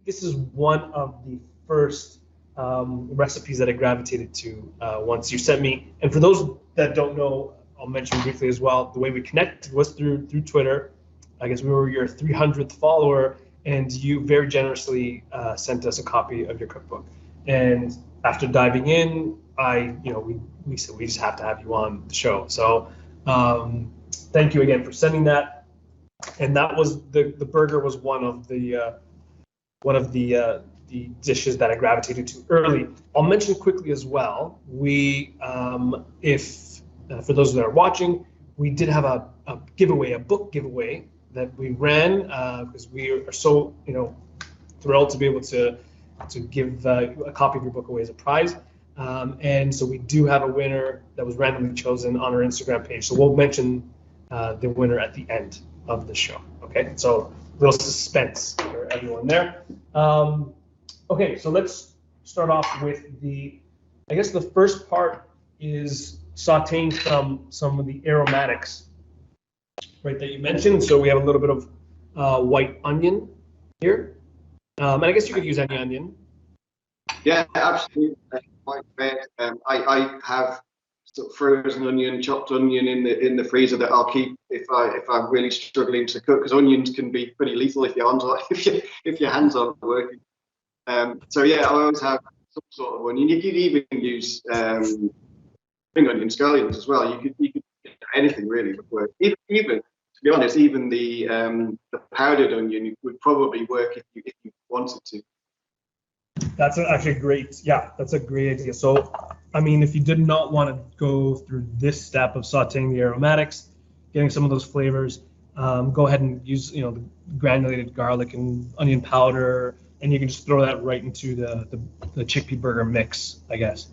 this is one of the first recipes that I gravitated to once you sent me. And for those that don't know, I'll mention briefly as well, the way we connected was through Twitter. I guess we were your 300th follower, and you very generously sent us a copy of your cookbook. And after diving in, we said we just have to have you on the show. So thank you again for sending that. And that was the burger was one of the dishes that I gravitated to early. I'll mention quickly as well. We, for those that are watching, we did have a book giveaway that we ran because we are so thrilled to be able to give a copy of your book away as a prize. And so we do have a winner that was randomly chosen on our Instagram page. So we'll mention the winner at the end of the show. Okay, so a little suspense for everyone there. Okay, so let's start off with I guess the first part is sauteing some of the aromatics, right, that you mentioned. So we have a little bit of white onion here. And I guess you could use any onion. Yeah, absolutely. I have sort of frozen onion, chopped onion in the freezer that I'll keep if I'm really struggling to cook, because onions can be pretty lethal if your hands aren't working. So yeah, I always have some sort of onion. You could even use spring onion, scallions as well. You could anything really would work. Even to be honest, even the powdered onion would probably work if you wanted to. That's actually great. Yeah, that's a great idea. So, I mean, if you did not want to go through this step of sauteing the aromatics, getting some of those flavors, go ahead and use the granulated garlic and onion powder, and you can just throw that right into the chickpea burger mix, I guess.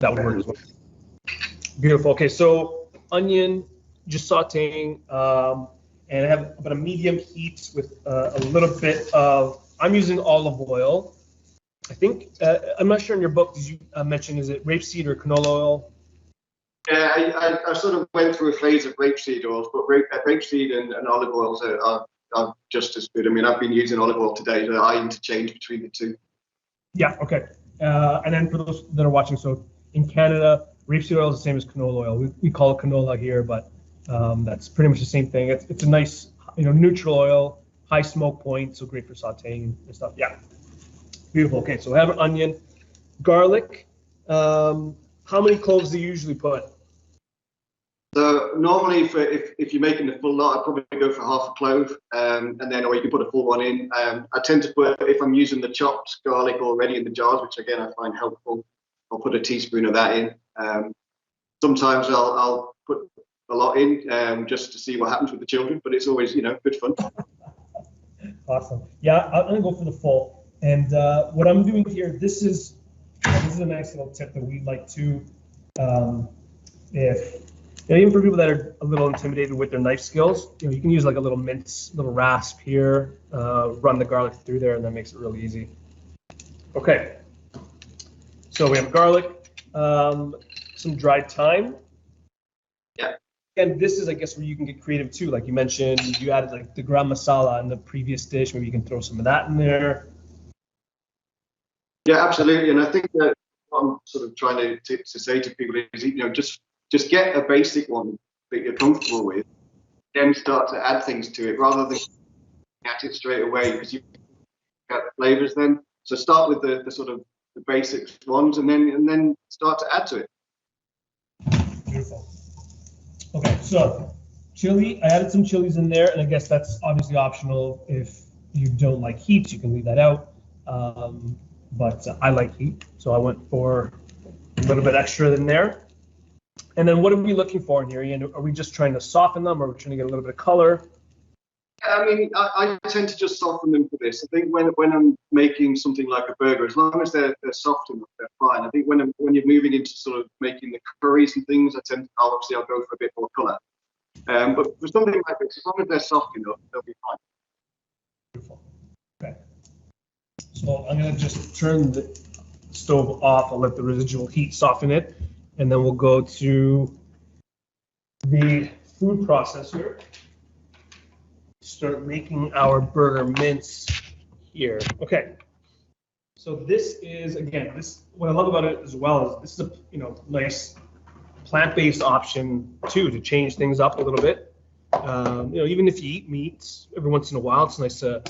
That would work as well. Beautiful. Okay, so onion, just sauteing, and I have about a medium heat with a little bit of, I'm using olive oil. I think, I'm not sure in your book, did you mention, is it rapeseed or canola oil? Yeah, I sort of went through a phase of rapeseed oils, but rapeseed and olive oils are just as good. I mean, I've been using olive oil today, so I interchange between the two. Yeah, okay. And then for those that are watching, so in Canada, rapeseed oil is the same as canola oil. We call it canola here, but that's pretty much the same thing. It's a nice, neutral oil, high smoke point, so great for sauteing and stuff. Yeah. Beautiful. Okay, so we have an onion, garlic. How many cloves do you usually put? So normally, if you're making the full lot, I'd probably go for half a clove, and then, or you can put a full one in. I tend to put, if I'm using the chopped garlic already in the jars, which again I find helpful, I'll put a teaspoon of that in. Sometimes I'll put a lot in just to see what happens with the children, but it's always good fun. Awesome. Yeah, I'm gonna go for the full. And what I'm doing here, this is a nice little tip that we like to, even for people that are a little intimidated with their knife skills, you can use like a little mince, little rasp here, run the garlic through there, and that makes it really easy. Okay, so we have garlic, some dried thyme. Yeah. And this is, I guess, where you can get creative too. Like you mentioned, you added like the garam masala in the previous dish. Maybe you can throw some of that in there. Yeah, absolutely. And I think that what I'm sort of trying to say to people is, just get a basic one that you're comfortable with, then start to add things to it rather than at it straight away, because you get the flavors then. So start with the sort of the basic ones and then start to add to it. Beautiful. Okay, so chili, I added some chilies in there, and I guess that's obviously optional. If you don't like heat, you can leave that out. But I like heat, so I went for a little bit extra in there. And then what are we looking for in here, Ian? Are we just trying to soften them, or are we trying to get a little bit of color? I mean, I tend to just soften them for this. I think when I'm making something like a burger, as long as they're soft enough, they're fine. I think when you're moving into sort of making the curries and things, I'll go for a bit more color. But for something like this, as long as they're soft enough, they'll be fine. Beautiful. Okay. So I'm going to just turn the stove off. I'll let the residual heat soften it, and then we'll go to the food processor. Start making our burger mince here. Okay. So this is, again, this, what I love about it as well is this is a nice plant-based option too, to change things up a little bit. Even if you eat meats every once in a while, it's nice to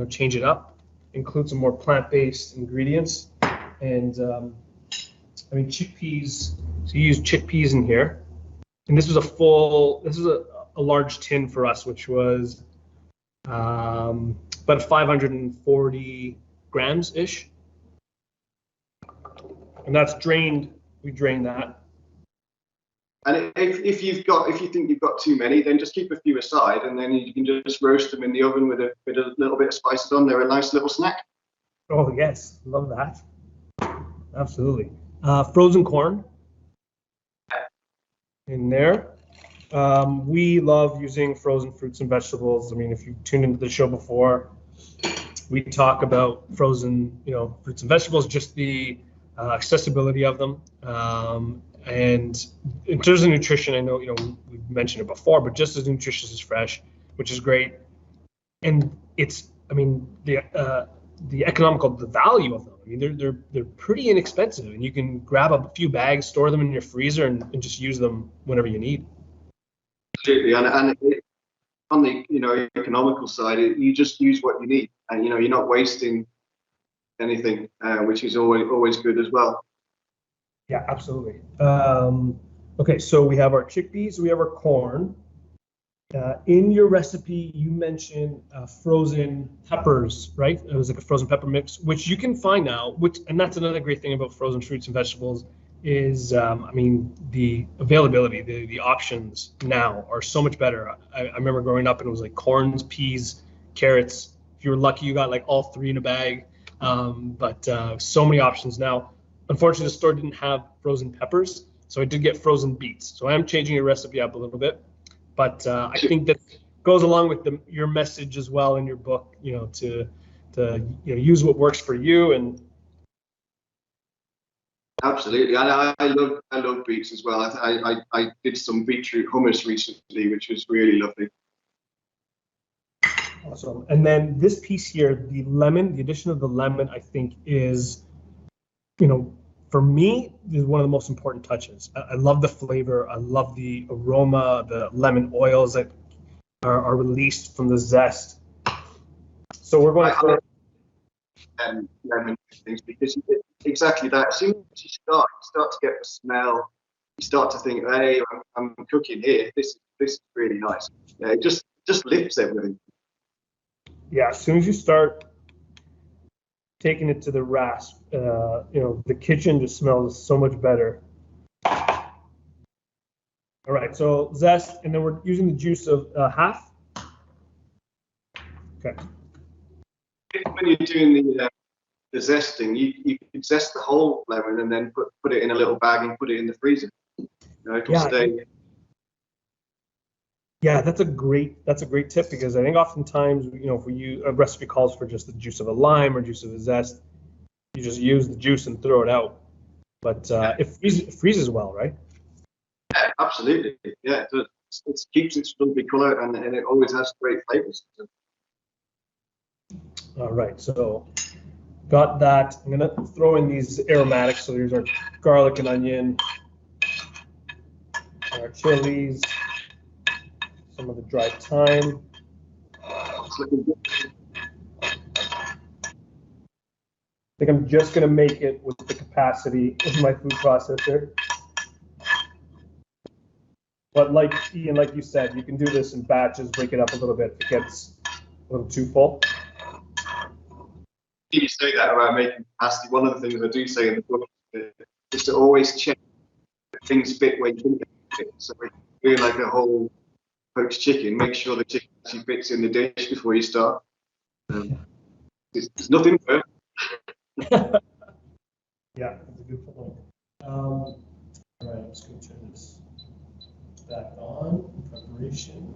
change it up, include some more plant-based ingredients. And chickpeas. So you use chickpeas in here, and this was a large tin for us, which was about 540 grams ish, and that's drained. We drain that. And if you think you've got too many, then just keep a few aside, and then you can just roast them in the oven with a little bit of spices on. They're a nice little snack. Oh yes, love that. Absolutely. Frozen corn in there. We love using frozen fruits and vegetables. I mean, if you tuned into the show before, we talk about frozen, fruits and vegetables, just the accessibility of them. And in terms of nutrition, I know, we've mentioned it before, but just as nutritious as fresh, which is great. And it's, the economical, the value of them. I mean, they're pretty inexpensive, and you can grab a few bags, store them in your freezer, and just use them whenever you need. Absolutely, and on the economical side, you just use what you need, and you're not wasting anything, which is always good as well. Yeah, absolutely. Okay, so we have our chickpeas, we have our corn. In your recipe, you mentioned frozen peppers, right? It was like a frozen pepper mix, which you can find now. And that's another great thing about frozen fruits and vegetables is, the availability, the options now are so much better. I remember growing up and it was like corns, peas, carrots. If you were lucky, you got like all three in a bag. But so many options now. Unfortunately, the store didn't have frozen peppers, so I did get frozen beets. So I am changing your recipe up a little bit. But I think that goes along with your message as well in your book, to use what works for you. And absolutely, and I love beets as well. I did some beetroot hummus recently, which was really lovely. Awesome. And then this piece here, the lemon, the addition of the lemon, I think is, for me, is one of the most important touches. I love the flavor. I love the aroma, the lemon oils that are released from the zest. So we're going to lemon things, because exactly that. As soon as you start to get the smell, you start to think, hey, I'm cooking here. This is really nice. Yeah, it just lifts everything. Yeah, as soon as you start taking it to the rasp, the kitchen just smells so much better. All right, so zest, and then we're using the juice of half. Okay. When you're doing the zesting, you can zest the whole lemon and then put it in a little bag and put it in the freezer. It'll stay. Yeah, that's a great tip, because I think oftentimes, if we use a recipe calls for just the juice of a lime or juice of a zest, you just use the juice and throw it out. But it freezes well, right? Yeah, absolutely. Yeah, it keeps its lovely color, and it always has great flavors. All right, so got that. I'm gonna throw in these aromatics. So there's our garlic and onion, our chilies, some of the dried thyme. I think I'm just gonna make it with the capacity of my food processor. But like Ian, like you said, you can do this in batches, break it up a little bit if it gets a little too full. You say that about making capacity. One of the things I do say in the book is to always check that things fit where you think they fit. So if you're doing like a whole poached chicken, make sure the chicken actually fits in the dish before you start. There's nothing perfect. Yeah, that's a good point. All right, I'm just going to turn this back on. Preparation.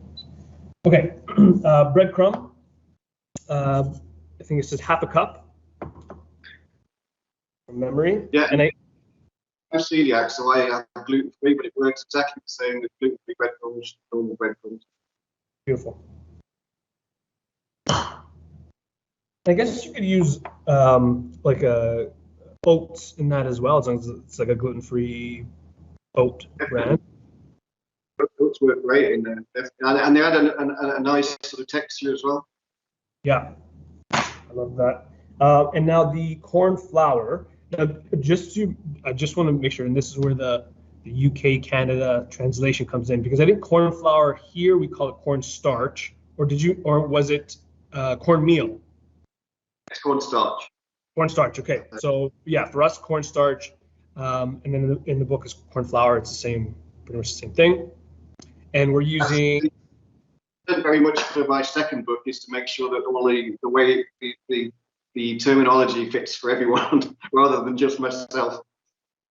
Okay, breadcrumb. I think it says half a cup from memory. Yeah, and I'm celiac, so I have gluten-free, but it works exactly the same with gluten-free breadcrumbs, normal breadcrumbs. Beautiful. I guess you could use like a oats in that as well, as long as it's like a gluten-free oat brand. Oats work great in there, and they had a nice sort of texture as well. Yeah, I love that. And now the corn flour. Now, I just want to make sure, and this is where the UK Canada translation comes in, because I think corn flour here we call it corn starch, or was it corn meal? It's cornstarch. Cornstarch. Okay, so yeah, for us cornstarch, and then in the book is corn flour. It's the same, pretty much the same thing. And we're using. Very much for my second book is to make sure that all the way the terminology fits for everyone rather than just myself.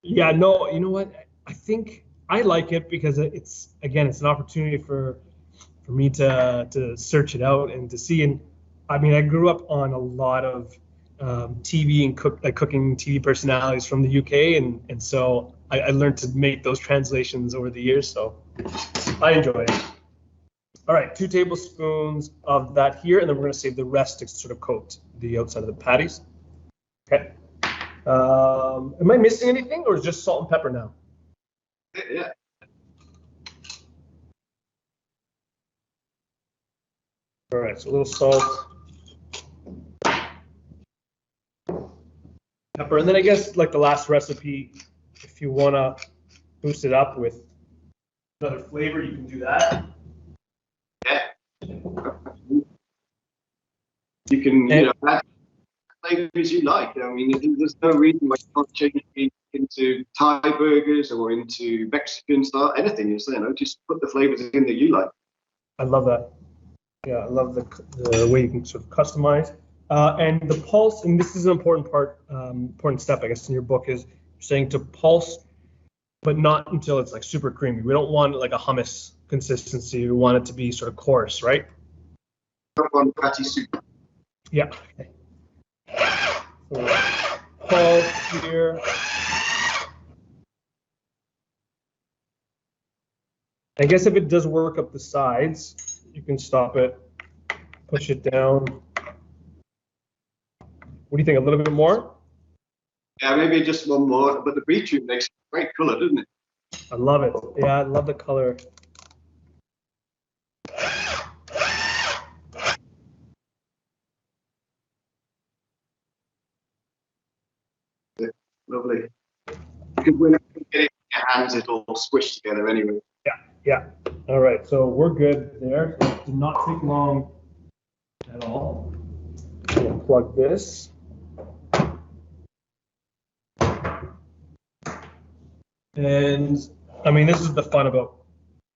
Yeah, no, you know what? I think I like it because it's an opportunity for me to search it out and to see. And I mean, I grew up on a lot of TV and cooking TV personalities from the UK, and so I learned to make those translations over the years. So I enjoy it. All right, 2 tablespoons of that here, and then we're going to save the rest to sort of coat the outside of the patties. Okay. Am I missing anything, or is it just salt and pepper now? Yeah. All right, so a little salt, pepper, and then I guess like the last recipe, if you want to boost it up with another flavor, you can do that. Yeah. You can, add flavors you like. I mean, there's no reason why you can't change it into Thai burgers or into Mexican style, anything. Just put the flavors in that you like. I love that. Yeah, I love the way you can sort of customize. And the pulse, and this is an important step, I guess, in your book, is you're saying to pulse, but not until it's like super creamy. We don't want like a hummus consistency. We want it to be sort of coarse, right? On patty soup. Yeah. Okay. So pulse here. I guess if it does work up the sides, you can stop it, push it down. What do you think? A little bit more? Yeah, maybe just one more. But the beetroot makes a great color, doesn't it? I love it. Yeah, I love the color. Lovely. Because when you get it in your hands, it'll squish together anyway. Yeah. All right, so we're good there. So it did not take long at all. I'm gonna plug this. And I mean, this is the fun about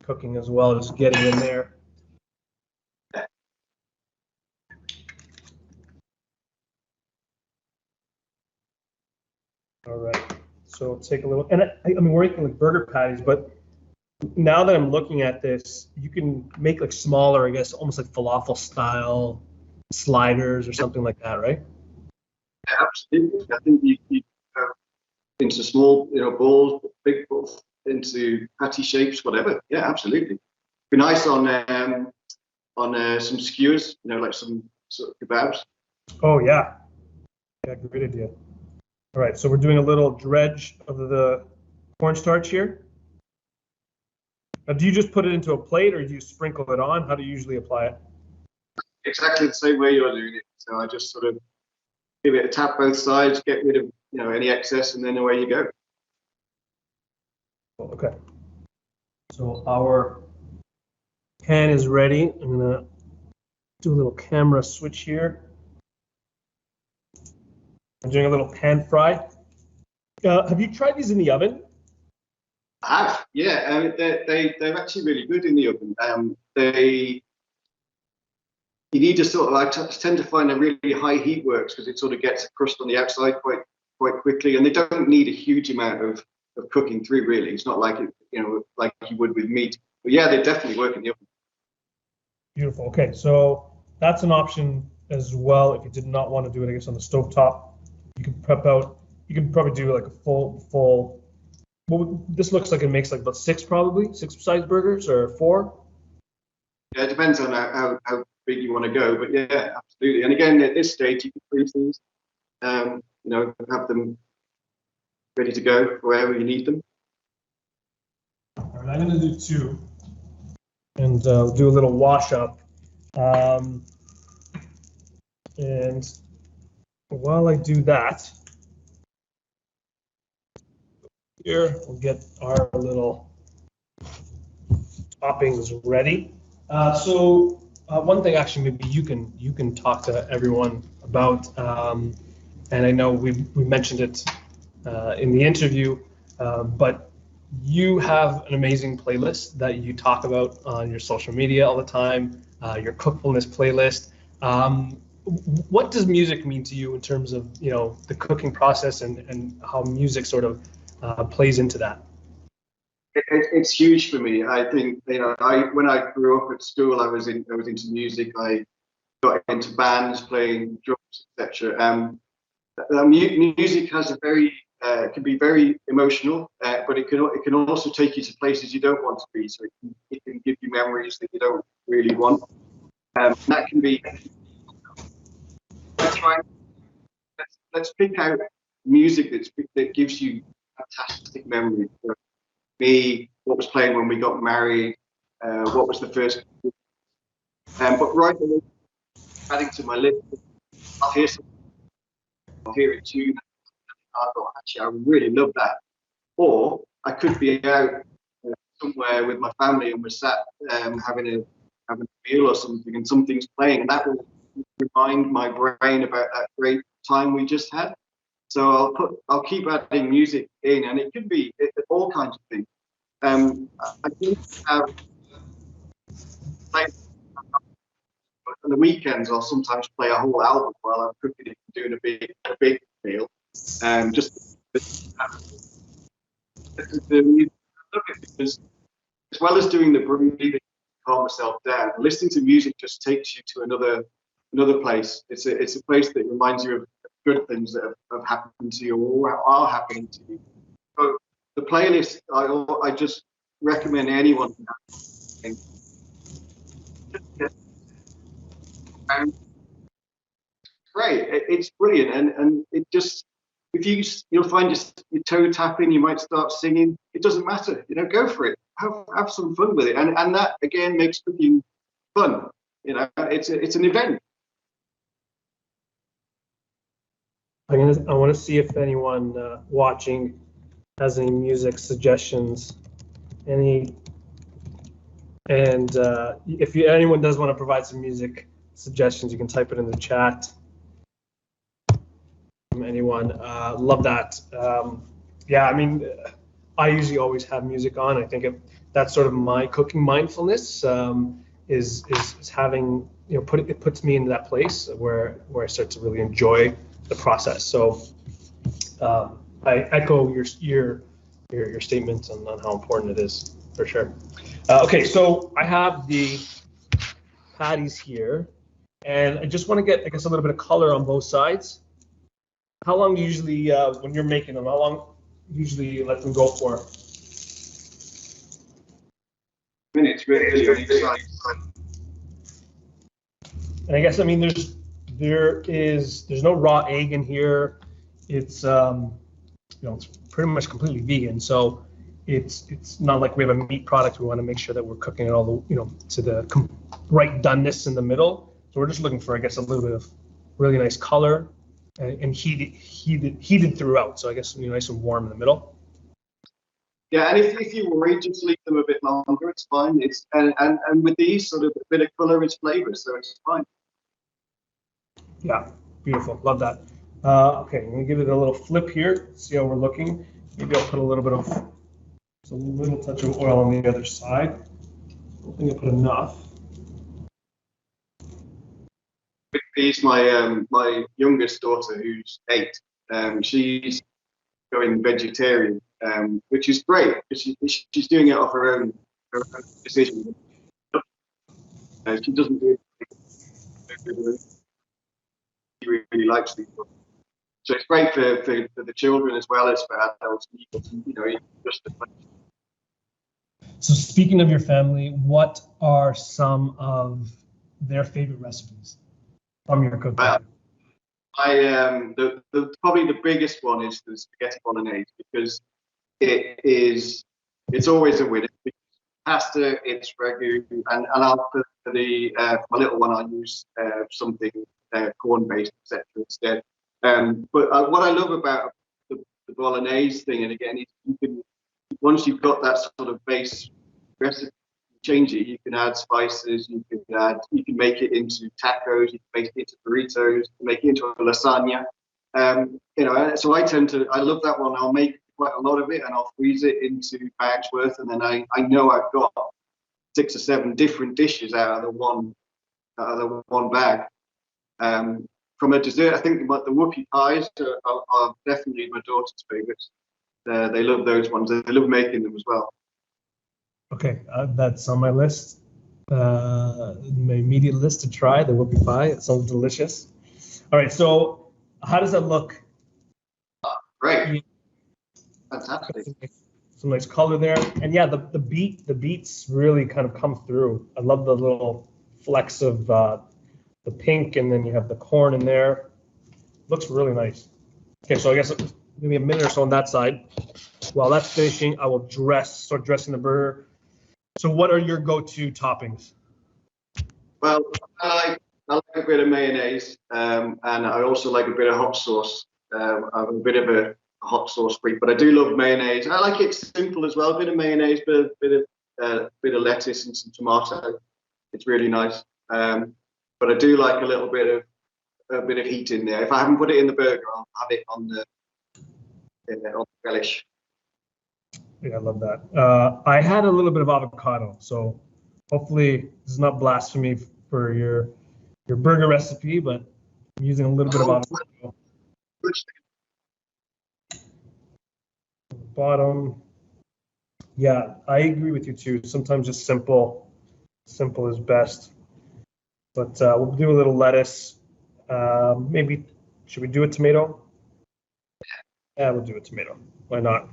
cooking as well, is getting in there. All right, so take a little, and I mean, we're making like burger patties, but now that I'm looking at this, you can make like smaller, I guess, almost like falafel style sliders or something like that, right? Yeah, absolutely. I think you into small, balls, big balls, into patty shapes, whatever. Yeah, absolutely. Be nice on some skewers, like some sort of kebabs. Oh yeah, great idea. All right, so we're doing a little dredge of the cornstarch here. Now, do you just put it into a plate, or do you sprinkle it on? How do you usually apply it? Exactly the same way you're doing it. So I just sort of give it a tap both sides, get rid of any excess, and then away you go. Okay. So our pan is ready. I'm gonna do a little camera switch here. I'm doing a little pan fry. Have you tried these in the oven? I have, yeah. They're actually really good in the oven. You need to sort of, I tend to find a really high heat works because it sort of gets a crust on the outside quite quickly, and they don't need a huge amount of cooking through, really. It's not like like you would with meat. But yeah, they definitely work in the oven. Beautiful. Okay, so that's an option as well. If you did not want to do it, I guess, on the stovetop, you can prep out. You can probably do like a full. Well, this looks like it makes like about six size burgers, or 4. Yeah, it depends on how big you want to go, but yeah, absolutely. And again, at this stage, you can freeze these, you know, have them ready to go wherever you need them. All right, I'm going to do 2 and do a little wash up. And while I do that, here we'll get our little toppings ready. One thing, actually, maybe you can talk to everyone about, and I know we mentioned it in the interview, but you have an amazing playlist that you talk about on your social media all the time. Your Cookfulness playlist. What does music mean to you in terms of, you know, the cooking process and how music sort of plays into that? It's huge for me. I think, you know, when I grew up at school, I was into music. I got into bands, playing drums, etc. Music has a very can be very emotional, but it can also take you to places you don't want to be. So it can give you memories that you don't really want. That can be. Let's pick out music that gives you fantastic memories. For me, what was playing when we got married, what was the first. But right away, adding to my list, I'll hear something, I'll hear it too. I thought, actually, I really love that. Or I could be out somewhere with my family and we're sat having a meal or something, and something's playing, and that will remind my brain about that great time we just had. So I'll keep adding music in, and it could be all kinds of things. I do have, like, on the weekends, I'll sometimes play a whole album while I'm cooking and doing a big meal. Just the music, because as well as doing the breathing to calm myself down, listening to music just takes you to another place. It's a place that reminds you of good things that have happened to you or are happening to you. So the playlist, I just recommend anyone. And great, it's brilliant, and it just, if you'll find your toe tapping, you might start singing. It doesn't matter, you know, go for it. Have some fun with it, and that again makes cooking fun. You know, it's an event. I want to see if anyone watching has any music suggestions. If anyone does want to provide some music suggestions, you can type it in the chat. Anyone, love that. Yeah, I mean, I usually always have music on. I think that's sort of my cooking mindfulness, is having, you know, it puts me into that place where I start to really enjoy the process. So I echo your statements on how important it is, for sure. Okay, so I have the patties here, and I just want to get, I guess, a little bit of color on both sides. How long do you usually, when you're making them, how long usually let them go for? Minutes, really, on each side. And I guess, I mean, there's no raw egg in here. It's you know, it's pretty much completely vegan, so it's not like we have a meat product. We want to make sure that we're cooking it all the, you know, to the right doneness in the middle. So we're just looking for, I guess, a little bit of really nice color and heated throughout. So I guess, you know, nice and warm in the middle. Yeah, and if you worry, just leave them a bit longer. It's fine. It's and with these, sort of a bit of color is flavor, so it's fine. Yeah, beautiful. Love that. Okay, I'm gonna give it a little flip here. See how we're looking. Maybe I'll put a little bit of, just a little touch of oil on the other side. I don't think I put enough. With these, my youngest daughter, who's 8, she's going vegetarian, which is great because she's doing it off her own decision. She doesn't do it. She really likes these. So it's great for the children as well as for adults. You know, just So speaking of your family, what are some of their favorite recipes from your cooking? Well, probably the biggest one is the spaghetti bolognese, because it's always a winner. Pasta, it's ragu, and I'll put for my little one, I'll use something corn based, etc. instead. But what I love about the bolognese thing, and again, is you can, once you've got that sort of base recipe, change it. You can add spices. You can make it into tacos. You can make it into burritos. You can make it into a lasagna. So I love that one. I'll make quite a lot of it, and I'll freeze it into bags worth, and then I know I've got 6 or 7 different dishes out of the one bag. From a dessert, I think the whoopie pies are definitely my daughter's favorites. They love those ones. They love making them as well. Okay, that's on my list. My immediate list to try, the whoopie pie. It sounds delicious. All right, so how does that look? Great. Fantastic. Some nice color there. And yeah, the beets really kind of come through. I love the little flecks of the pink, and then you have the corn in there. Looks really nice. Okay, so I guess maybe a minute or so on that side. While that's finishing, I will start dressing the burger. So what are your go-to toppings? Well, I like a bit of mayonnaise, and I also like a bit of hot sauce. I'm a bit of a hot sauce freak, but I do love mayonnaise. I like it simple as well. A bit of mayonnaise, bit of lettuce and some tomato. It's really nice. But I do like a bit of heat in there. If I haven't put it in the burger, I'll have it on the relish. Yeah, I love that. I had a little bit of avocado, so hopefully this is not blasphemy for your burger recipe, but I'm using a little bit of avocado. Bottom. Yeah, I agree with you too. Sometimes just simple is best. But we'll do a little lettuce. Maybe should we do a tomato? Yeah, we'll do a tomato. Why not?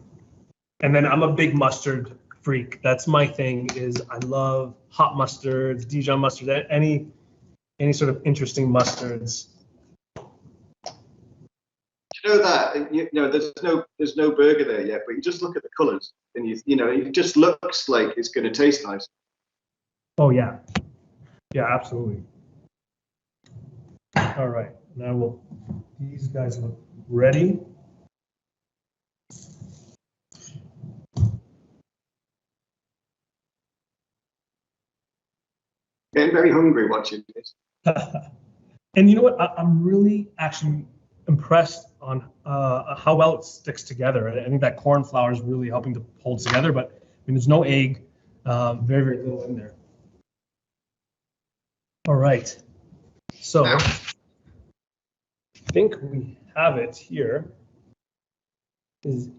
And then I'm a big mustard freak. That's my thing. Is I love hot mustards, Dijon mustard, any sort of interesting mustards. You know that there's no burger there yet, but you just look at the colours, and it just looks like it's going to taste nice. Oh yeah, absolutely. All right, now these guys look ready. Getting very hungry watching this. And you know what? I'm really actually impressed on how well it sticks together. I think that corn flour is really helping to hold together, but I mean, there's no egg, very, very little in there. All right. So I think we have it here. Is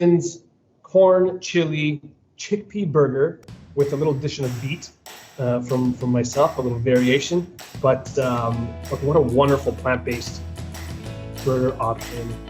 Ian's corn chili chickpea burger with a little addition of beet. From myself, a little variation, but what a wonderful plant-based burger option.